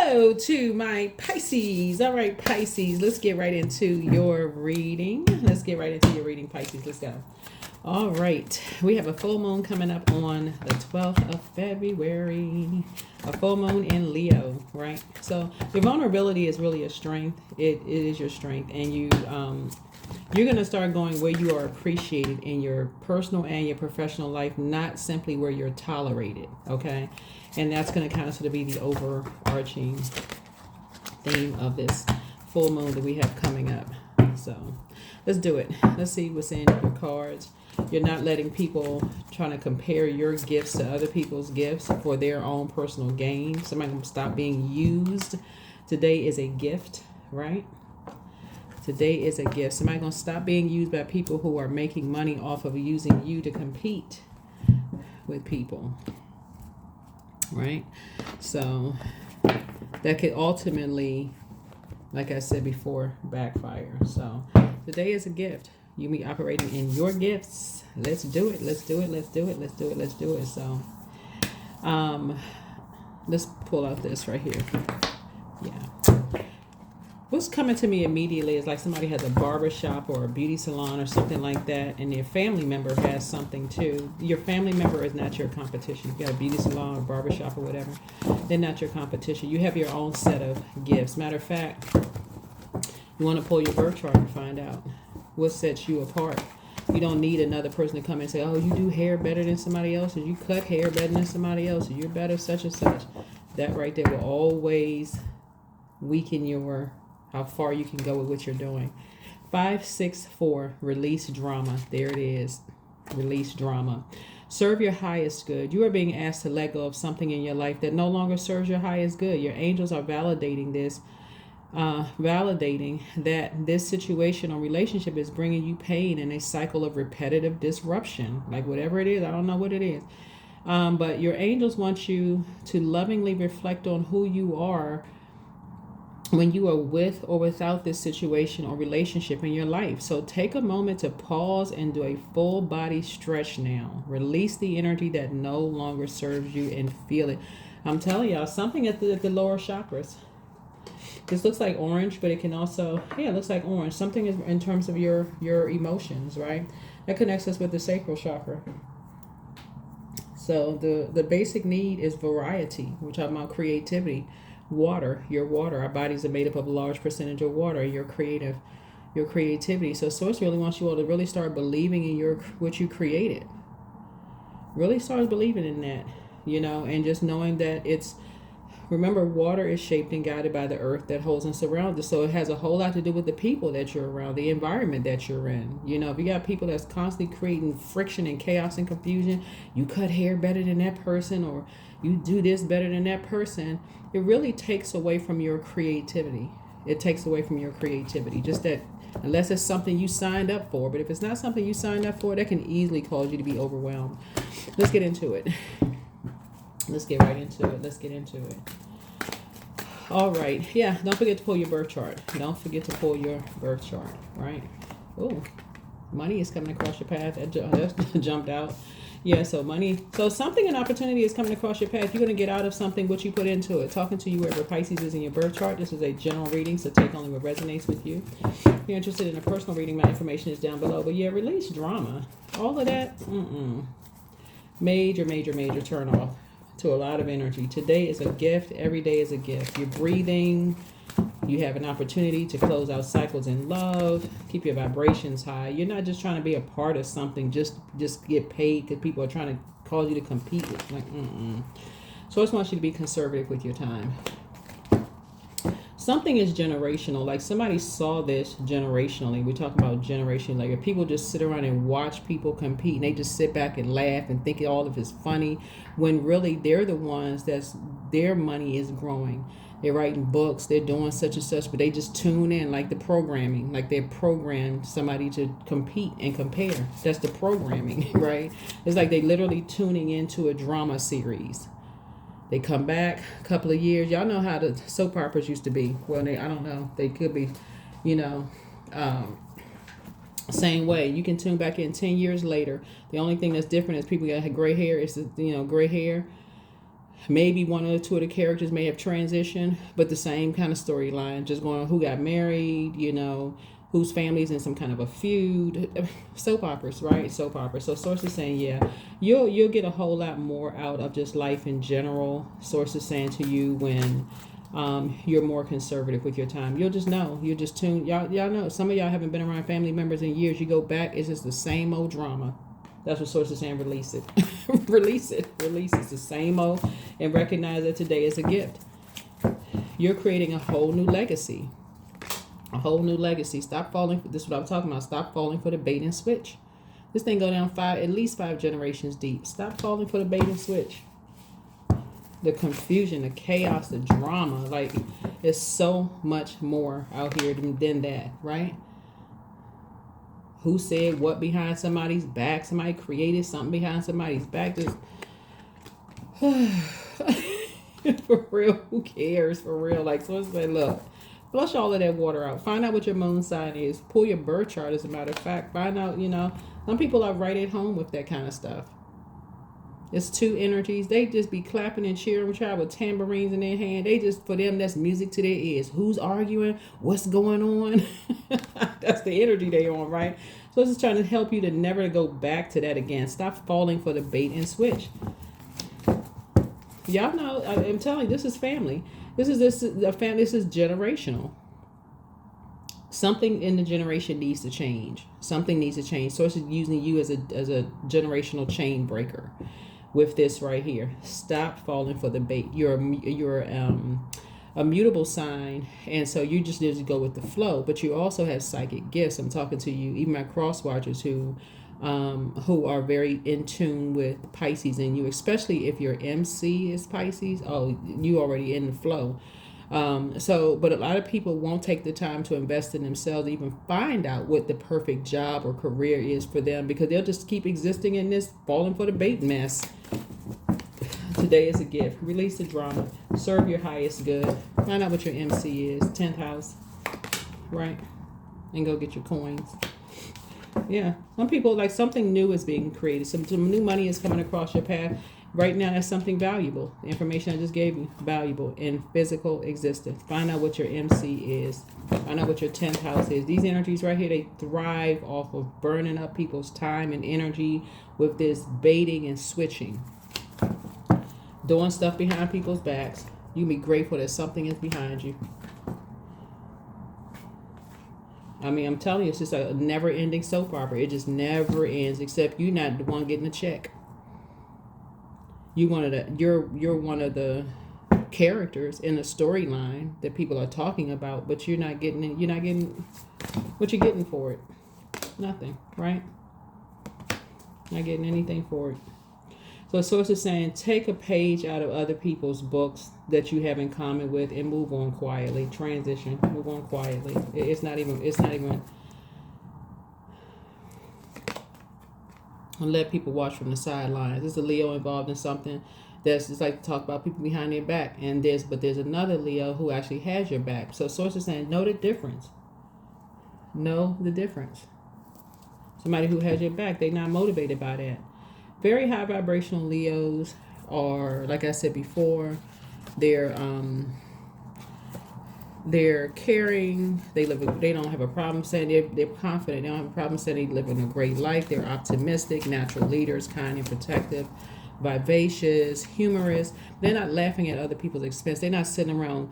Hello to my Pisces. All right, Pisces, let's get right into your reading. Pisces. Let's go. All right, we have a full moon coming up on the 12th of February. A full moon in Leo, right? So your vulnerability is really a strength. It is your strength, and you're going to start going where you are appreciated in your personal and your professional life, not simply where you're tolerated, okay? And that's going to kind of sort of be the overarching theme of this full moon that we have coming up. So let's do it. Let's see what's in your cards. You're not letting people trying to compare your gifts to other people's gifts for their own personal gain. Somebody going to stop being used. Today is a gift, right? Today is a gift. Somebody going to stop being used by people who are making money off of using you to compete with people. Right? So that could ultimately, like I said before, backfire. So today is a gift. You be operating in your gifts. Let's do it. So let's pull out this right here. Yeah. What's coming to me immediately is like somebody has a barber shop or a beauty salon or something like that, and their family member has something too. Your family member is not your competition. You got a beauty salon or barber shop or whatever. They're not your competition. You have your own set of gifts. Matter of fact, you want to pull your birth chart and find out what sets you apart. You don't need another person to come and say, oh, you do hair better than somebody else, or you cut hair better than somebody else, or you're better such and such. That right there will always weaken your how far you can go with what you're doing. 564, release drama. There it is. Release drama. Serve your highest good. You are being asked to let go of something in your life that no longer serves your highest good. Your angels are validating this, validating that this situation or relationship is bringing you pain and a cycle of repetitive disruption. Like whatever it is, I don't know what it is. But your angels want you to lovingly reflect on who you are when you are with or without this situation or relationship in your life. So take a moment to pause and do a full body stretch now. Release the energy that no longer serves you and feel it. I'm telling y'all, something at the lower chakras. This looks like orange, but it can also, it looks like orange. Something is in terms of your emotions, right? That connects us with the sacral chakra. So the basic need is variety. We're talking about creativity. Water, your water. Our bodies are made up of a large percentage of water. Your creativity. So Source really wants you all to really start believing in what you created. Really start believing in that, and just knowing that remember, water is shaped and guided by the earth that holds and surrounds us. So it has a whole lot to do with the people that you're around, the environment that you're in. If you got people that's constantly creating friction and chaos and confusion, you cut hair better than that person, or you do this better than that person, it really takes away from your creativity. Just that, unless it's something you signed up for. But if it's not something you signed up for, that can easily cause you to be overwhelmed. Let's get into it. Let's get right into it. All right. Yeah, don't forget to pull your birth chart. Right? Oh, money is coming across your path. That jumped out. Yeah, so money. So something, an opportunity is coming across your path. You're going to get out of something what you put into it. Talking to you wherever Pisces is in your birth chart. This is a general reading, so take only what resonates with you. If you're interested in a personal reading, my information is down below. But yeah, release drama. All of that, major turn off to a lot of energy. Today is a gift. Every day is a gift. You're breathing. You have an opportunity to close out cycles in love. Keep your vibrations high. You're not just trying to be a part of something. Just get paid because people are trying to cause you to compete with. So I just want you to be conservative with your time. Something is generational. Like somebody saw this generationally. We talk about generation. Like if people just sit around and watch people compete and they just sit back and laugh and think all of it's funny, when really they're the ones their money is growing. They're writing books, they're doing such and such, but they just tune in like the programming, like they're programmed somebody to compete and compare. That's the programming, right? It's like they literally tuning into a drama series. They come back a couple of years. Y'all know how the soap operas used to be. Well, I don't know. They could be, same way. You can tune back in 10 years later. The only thing that's different is people got gray hair. It's, gray hair. Maybe one or two of the characters may have transitioned, but the same kind of storyline, just going on who got married, you know, whose family's in some kind of a feud. Soap operas, right? Soap operas. So sources saying, yeah, you'll get a whole lot more out of just life in general. Sources saying to you when you're more conservative with your time. You'll just know. You'll just tune. Y'all know. Some of y'all haven't been around family members in years. You go back, it's just the same old drama. That's what sources saying. Release it. Release it. Release it. It's the same old. And recognize that today is a gift. You're creating a whole new legacy. A whole new legacy. Stop falling. This is what I'm talking about. Stop falling for the bait and switch. This thing go down at least 5 generations deep. Stop falling for the bait and switch. The confusion, the chaos, the drama. Like, there's so much more out here than that, right? Who said what behind somebody's back? Somebody created something behind somebody's back. Just for real, who cares? For real. Like, so it's like, look, flush all of that water out. Find out what your moon sign is. Pull your birth chart, as a matter of fact. Find out, you know, some people are right at home with that kind of stuff. It's 2 energies. They just be clapping and cheering with tambourines in their hand. They just, for them, that's music to their ears. Who's arguing? What's going on? That's the energy they on, right? So it's just trying to help you to never go back to that again. Stop falling for the bait and switch. Y'all know, I'm telling you, this is family. This is generational. Something in the generation needs to change. Something needs to change. So it's using you as a generational chain breaker. With this right here, stop falling for the bait. You're a mutable sign, and so you just need to go with the flow. But you also have psychic gifts. I'm talking to you, even my cross watchers who are very in tune with Pisces, and you, especially if your MC is Pisces. Oh, you already in the flow. But a lot of people won't take the time to invest in themselves, even find out what the perfect job or career is for them, because they'll just keep existing in this falling for the bait mess. Today is a gift. Release the drama. Serve your highest good. Find out what your MC is. 10th house. Right? And go get your coins. Yeah. Some people, like, something new is being created. Some new money is coming across your path. Right now, that's something valuable. The information I just gave you, valuable in physical existence. Find out what your MC is. Find out what your 10th house is. These energies right here, they thrive off of burning up people's time and energy with this baiting and switching. Doing stuff behind people's backs. You can be grateful that something is behind you. I mean, I'm telling you, it's just a never-ending soap opera. It just never ends, except you're not the one getting the check. You're one of the characters in a storyline that people are talking about, but you're not getting it. You're not getting what you're getting for it. Nothing, right? Not getting anything for it. So source is saying, take a page out of other people's books that you have in common with and move on quietly. Transition, move on quietly. It's not even. And let people watch from the sidelines. There's a Leo involved in something that's just like to talk about people behind their back. And there's another Leo who actually has your back. So source is saying, know the difference. Know the difference. Somebody who has your back, they're not motivated by that. Very high vibrational Leos are, like I said before, they're caring. They don't have a problem saying they're confident. They don't have a problem saying they live in a great life. They're optimistic, natural leaders, kind and protective, vivacious, humorous. They're not laughing at other people's expense. They're not sitting around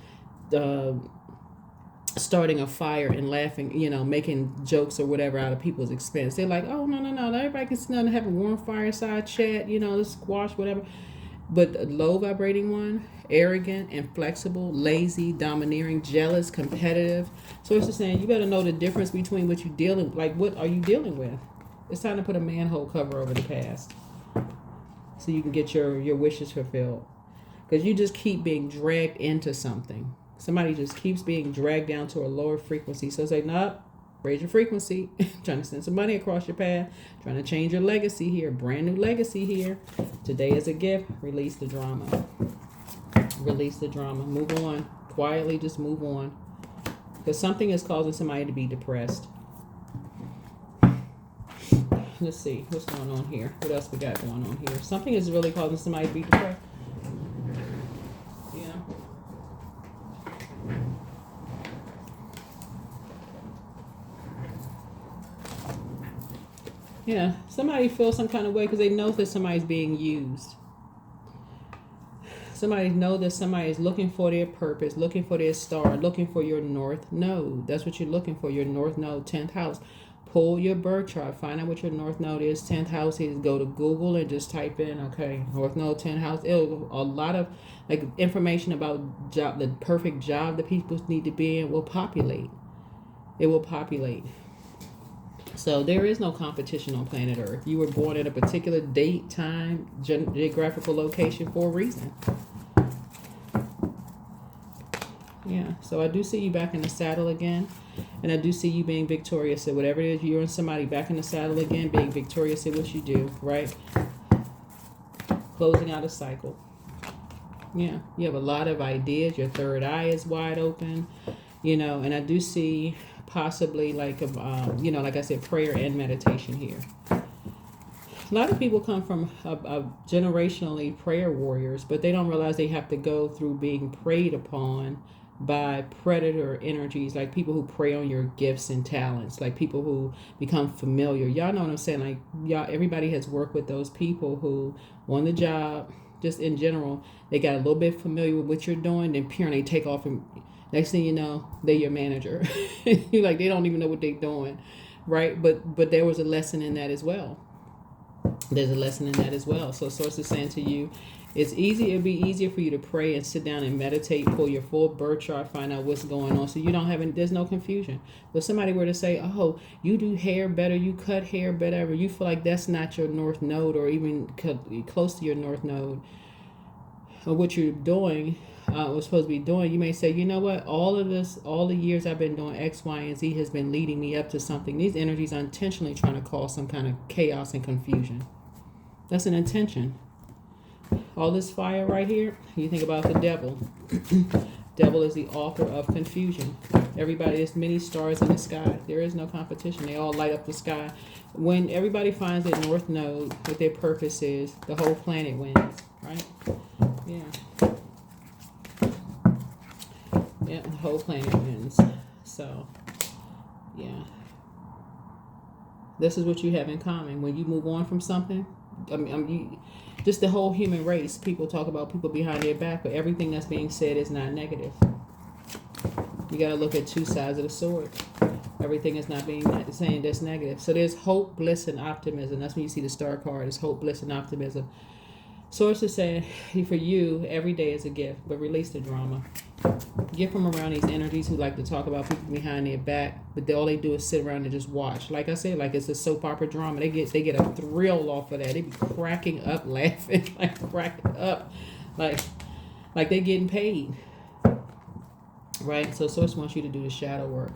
starting a fire and laughing, making jokes or whatever out of people's expense. They're like, oh, no. Everybody can sit down and have a warm fireside chat, squash, whatever. But the low vibrating one, arrogant, inflexible, lazy, domineering, jealous, competitive. So it's just saying, you better know the difference between what you're dealing, like what are you dealing with? It's time to put a manhole cover over the past so you can get your wishes fulfilled. Because you just keep being dragged into something. Somebody just keeps being dragged down to a lower frequency. So say, nope, raise your frequency. Trying to send some money across your path. Trying to change your legacy here. Brand new legacy here. Today is a gift. Release the drama. Release the drama. Move on. Quietly just move on. Because something is causing somebody to be depressed. Let's see. What's going on here? What else we got going on here? Something is really causing somebody to be depressed. Yeah, somebody feels some kind of way because they know that somebody's being used. Somebody know that somebody is looking for their purpose, looking for their star, looking for your north node. That's what you're looking for, your north node, 10th house. Pull your birth chart, find out what your north node is. 10th house is, go to Google and just type in, okay, north node, 10th house. It'll, a lot of like information about job, the perfect job that people need to be in will populate. It will populate. So there is no competition on planet Earth. You were born at a particular date, time, geographical location for a reason. Yeah, so I do see you back in the saddle again, and I do see you being victorious at whatever it is. You're in somebody back in the saddle again, being victorious at what you do, right? Closing out a cycle. Yeah, you have a lot of ideas. Your third eye is wide open, you know, and I do see possibly like, you know, like I said, prayer and meditation here. A lot of people come from generationally prayer warriors, but they don't realize they have to go through being preyed upon by predator energies, like people who prey on your gifts and talents, like people who become familiar. Y'all know what I'm saying? Like, y'all, everybody has worked with those people who on the job, just in general, they got a little bit familiar with what you're doing, then they take off, and next thing you know, they're your manager. You're like, they don't even know what they're doing, right? But there was a lesson in that as well. There's a lesson in that as well. So Source is saying to you, it'd be easier for you to pray and sit down and meditate, pull your full birth chart, find out what's going on, so you don't have there's no confusion. If somebody were to say, oh, you do hair better, you cut hair better, you feel like that's not your north node or even close to your north node, or what you're doing, was supposed to be doing, you may say, you know what, all the years I've been doing X, Y, and Z has been leading me up to something. These energies are intentionally trying to cause some kind of chaos and confusion. That's an intention. All this fire right here, you think about the devil. Devil is the author of confusion. Everybody, there's many stars in the sky. There is no competition. They all light up the sky. When everybody finds their north node, what their purpose is, the whole planet wins, right? Yeah. Yeah, the whole planet wins. So, yeah. This is what you have in common. When you move on from something, just the whole human race, people talk about people behind their back, but everything that's being said is not negative. You got to look at two sides of the sword. Everything is not being saying that's negative. So there's hope, bliss, and optimism. That's when you see the star card. It's hope, bliss, and optimism. Source is saying, for you, every day is a gift, but release the drama. Get from around these energies who like to talk about people behind their back, but all they do is sit around and just watch. Like I said, like it's a soap opera drama. They get a thrill off of that. They be cracking up, laughing, like cracking up, like they getting paid, right? So Source wants you to do the shadow work.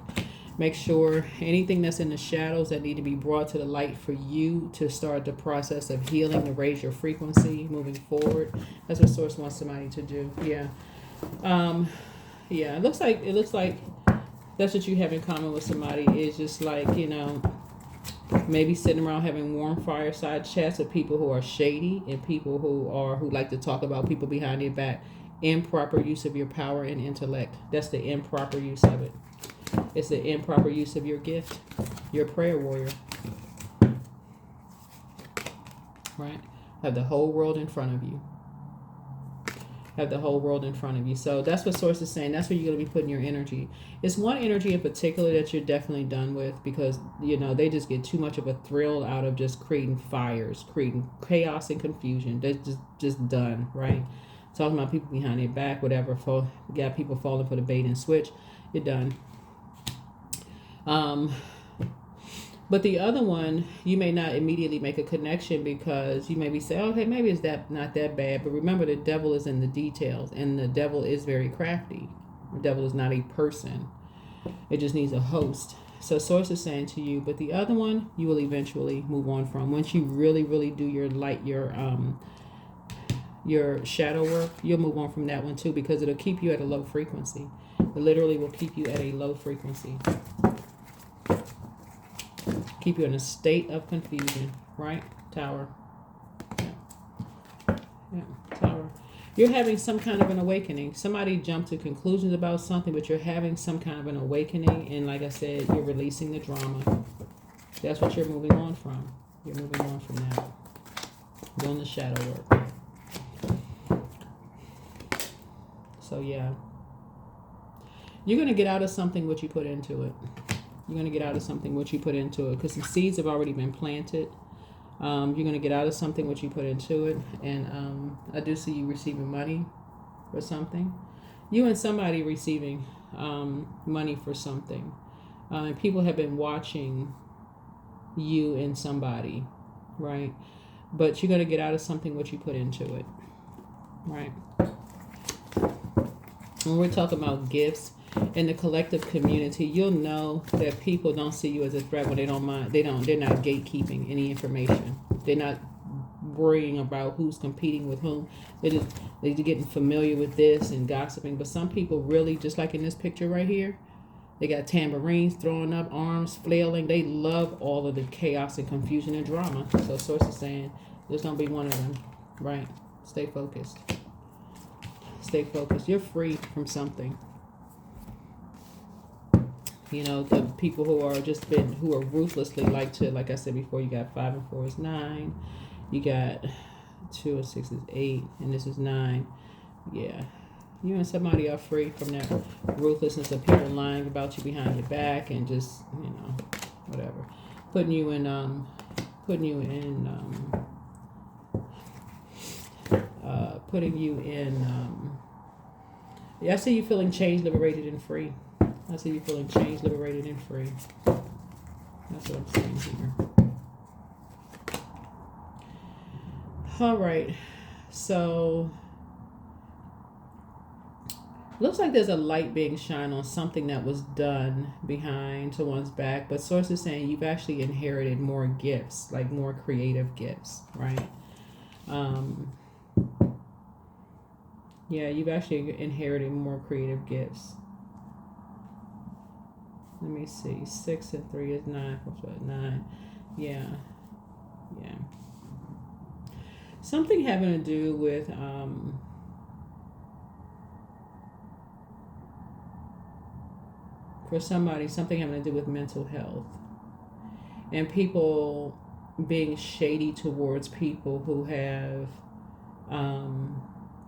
Make sure anything that's in the shadows that need to be brought to the light for you to start the process of healing, to raise your frequency moving forward. That's what Source wants somebody to do. Yeah. Yeah, it looks like that's what you have in common with somebody, is just like, you know, maybe sitting around having warm fireside chats with people who are shady and people who like to talk about people behind their back. Improper use of your power and intellect. That's the improper use of it. It's the improper use of your gift. You're a prayer warrior. Right? Have the whole world in front of you. Have the whole world in front of you. So that's what Source is saying. That's where you're going to be putting your energy. It's one energy in particular that you're definitely done with, because, you know, they just get too much of a thrill out of just creating fires, creating chaos and confusion. They're just done, right? Talking about people behind their back, whatever. Got people falling for the bait and switch. You're done. But the other one, you may not immediately make a connection, because you maybe say, okay, maybe it's not that bad. But remember, the devil is in the details, and the devil is very crafty. The devil is not a person. It just needs a host. So Source is saying to you, but the other one, you will eventually move on from. Once you really, really do your shadow work, you'll move on from that one too, because it'll keep you at a low frequency. It literally will keep you at a low frequency. Keep you in a state of confusion, right? Tower. Yeah, Tower. You're having some kind of an awakening. Somebody jumped to conclusions about something, but you're having some kind of an awakening. And like I said, you're releasing the drama. That's what you're moving on from, You're moving on from that. Doing the shadow work. So yeah. You're going to get out of something what you put into it. You're going to get out of something what you put into it. Because some seeds have already been planted. You're going to get out of something what you put into it. And I do see you receiving money for something. You and somebody receiving money for something. And people have been watching you and somebody, right? But you're going to get out of something what you put into it, right? When we're talking about gifts in the collective community, you'll know that people don't see you as a threat when they don't mind. They're not gatekeeping any information. They're not worrying about who's competing with whom. They're getting familiar with this and gossiping. But some people really, just like in this picture right here, they got tambourines throwing up, arms flailing. They love all of the chaos and confusion and drama. So Source is saying there's going to be one of them, right? Stay focused. Stay focused. You're free from something. You know, the people who are ruthlessly like I said before, you got 5 and 4 is 9. You got 2 and 6 is 8. And this is 9. Yeah. You and somebody are free from that ruthlessness of people lying about you behind your back and just, whatever. Putting you in I see you feeling changed, liberated, and free. I see you feeling changed, liberated, and free. That's what I'm saying here. All right. So, looks like there's a light being shined on something that was done behind someone's back. But Source is saying you've actually inherited more gifts, like more creative gifts, right? Yeah, you've actually inherited more creative gifts. Let me see. 6 and 3 is 9. 9. Yeah. Yeah. Something having to do with for somebody, something having to do with mental health. And people being shady towards people who have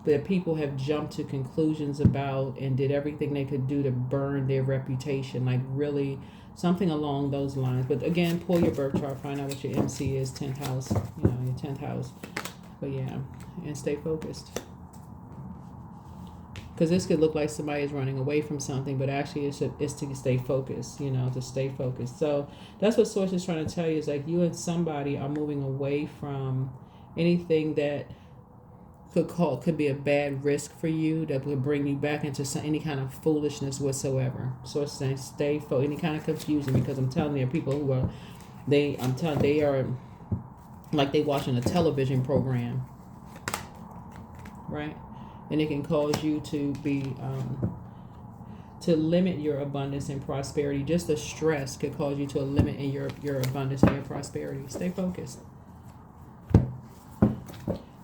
that people have jumped to conclusions about and did everything they could do to burn their reputation, like really something along those lines. But again, pull your birth chart, find out what your MC is, 10th house, your 10th house. But yeah, and stay focused. Because this could look like somebody is running away from something, but actually it's to stay focused, to stay focused. So that's what Source is trying to tell you, is like you and somebody are moving away from anything that could be a bad risk for you, that would bring you back into any kind of foolishness whatsoever. So it's saying stay for any kind of confusion, because I'm telling you, people who are they are like they watching a television program, right? And it can cause you to be to limit your abundance and prosperity. Just the stress could cause you to limit in your abundance and your prosperity. Stay focused.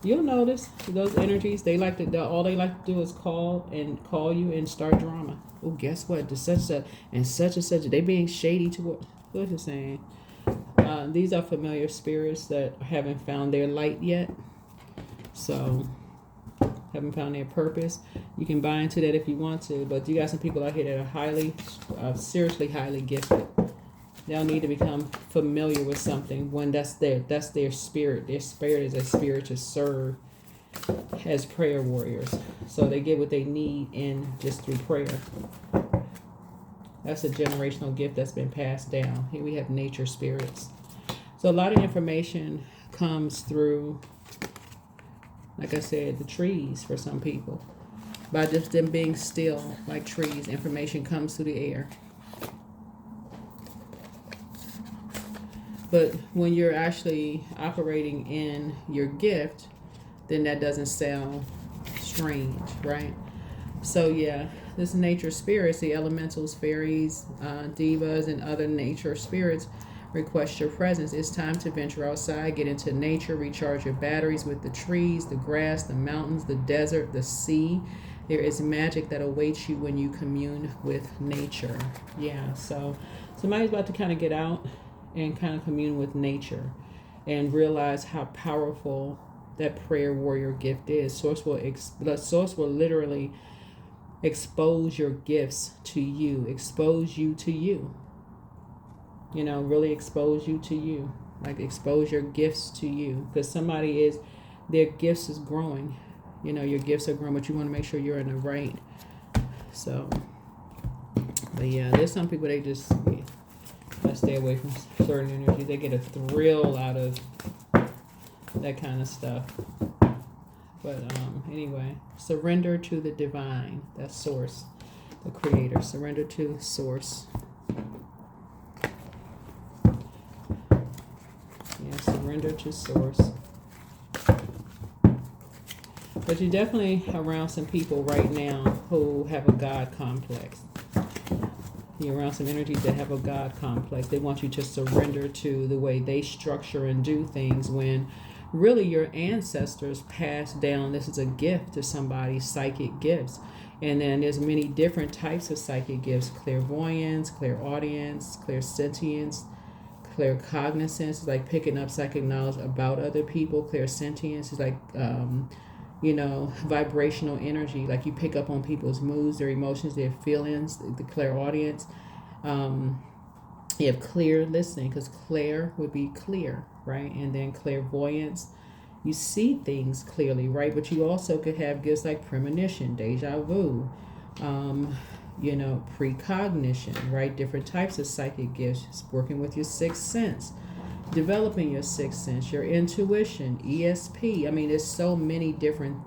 You'll notice those energies, all they like to do is call you and start drama. Oh, guess what? Such and such, they being shady to what is saying. These are familiar spirits that haven't found their light yet. So, haven't found their purpose. You can buy into that if you want to, but you got some people out here that are highly, seriously highly gifted. They'll need to become familiar with something when that's their spirit. Their spirit is a spirit to serve as prayer warriors. So they get what they need in just through prayer. That's a generational gift that's been passed down. Here we have nature spirits. So a lot of information comes through, like I said, the trees for some people. By just them being still like trees, information comes through the air. But when you're actually operating in your gift, then that doesn't sound strange, right? So yeah, this nature spirits, the elementals, fairies, divas, and other nature spirits request your presence. It's time to venture outside, get into nature, recharge your batteries with the trees, the grass, the mountains, the desert, the sea. There is magic that awaits you when you commune with nature. Yeah, so somebody's about to kind of get out and kind of commune with nature. and realize how powerful that prayer warrior gift is. Source will literally expose your gifts to you, expose you to you. You know, really expose you to you. Like expose your gifts to you. Because their gifts is growing. You know, your gifts are growing, but you want to make sure you're in the right. So, but yeah, there's some people, they just gotta stay away from certain energy. They get a thrill out of that kind of stuff. But anyway, surrender to the divine. That's source, the creator. Surrender to source. Yeah, surrender to source. But you're definitely around some people right now who have a God complex. You're around some energies that have a God complex. They want you to surrender to the way they structure and do things, when really your ancestors passed down, this is a gift to somebody, psychic gifts. And then there's many different types of psychic gifts: clairvoyance, clairaudience, clairsentience, claircognizance is like picking up psychic knowledge about other people. Clairsentience is like vibrational energy, like you pick up on people's moods, their emotions, their feelings. The clairaudience, you have clear listening, because clair would be clear, right? And then clairvoyance, you see things clearly, right? But you also could have gifts like premonition, deja vu, precognition, right? Different types of psychic gifts, working with your sixth sense, developing your sixth sense, your intuition, ESP. I mean, there's so many different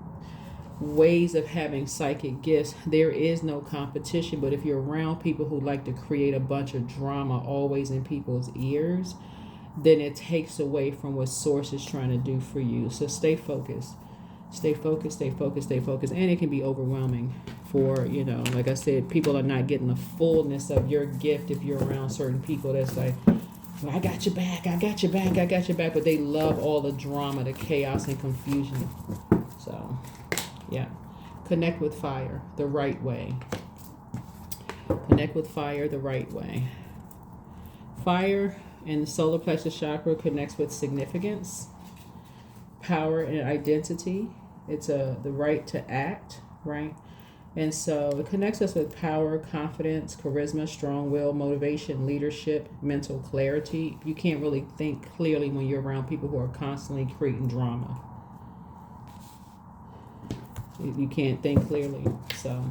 ways of having psychic gifts. There is no competition, but if you're around people who like to create a bunch of drama always in people's ears, then it takes away from what source is trying to do for you. So stay focused. Stay focused, stay focused, stay focused. And it can be overwhelming for, like I said, people are not getting the fullness of your gift if you're around certain people that's like, well, I got your back, I got your back, I got your back. But they love all the drama, the chaos and confusion. So, yeah. Connect with fire the right way. Connect with fire the right way. Fire in the solar plexus chakra connects with significance, power, and identity. It's the right to act, right? And so it connects us with power, confidence, charisma, strong will, motivation, leadership, mental clarity. You can't really think clearly when you're around people who are constantly creating drama. You can't think clearly. So,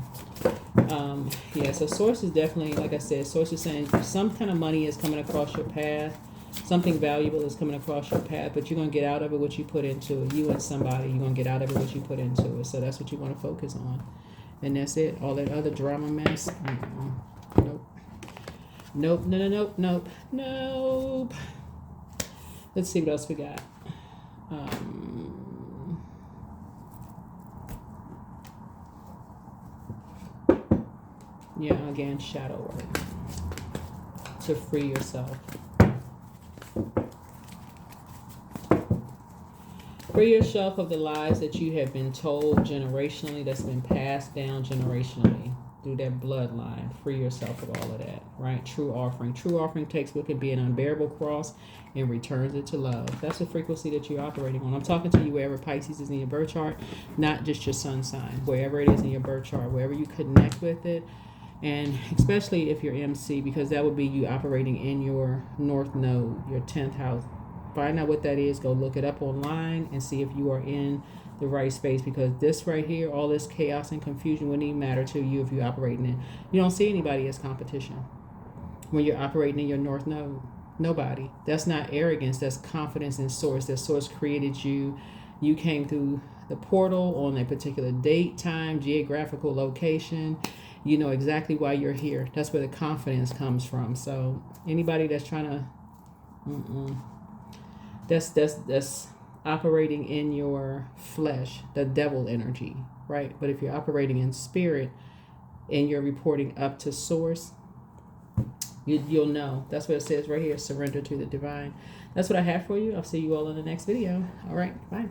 so source is definitely, like I said, source is saying some kind of money is coming across your path. Something valuable is coming across your path, but you're going to get out of it what you put into it. You and somebody, you're going to get out of it what you put into it. So that's what you want to focus on. And that's it. All that other drama mess. Nope. Nope. No, no, nope, nope. Nope. Let's see what else we got. Again, shadow work. To free yourself. Free yourself of the lies that you have been told generationally, that's been passed down generationally through that bloodline. Free yourself of all of that, right? True offering. True offering takes what could be an unbearable cross and returns it to love. That's the frequency that you're operating on. I'm talking to you wherever Pisces is in your birth chart, not just your sun sign. Wherever it is in your birth chart, wherever you connect with it, and especially if you're MC, because that would be you operating in your North Node, your 10th house. Find out what that is. Go look it up online and see if you are in the right space, because this right here, all this chaos and confusion wouldn't even matter to you if you're operating in. You don't see anybody as competition when you're operating in your North Node. Nobody. That's not arrogance. That's confidence in source. That source created you. You came through the portal on a particular date, time, geographical location. You know exactly why you're here. That's where the confidence comes from. So anybody that's trying to, that's operating in your flesh, the devil energy, right? But if you're operating in spirit and you're reporting up to source, you'll know. That's what it says right here. Surrender to the divine. That's what I have for you. I'll see you all in the next video. All right. Bye.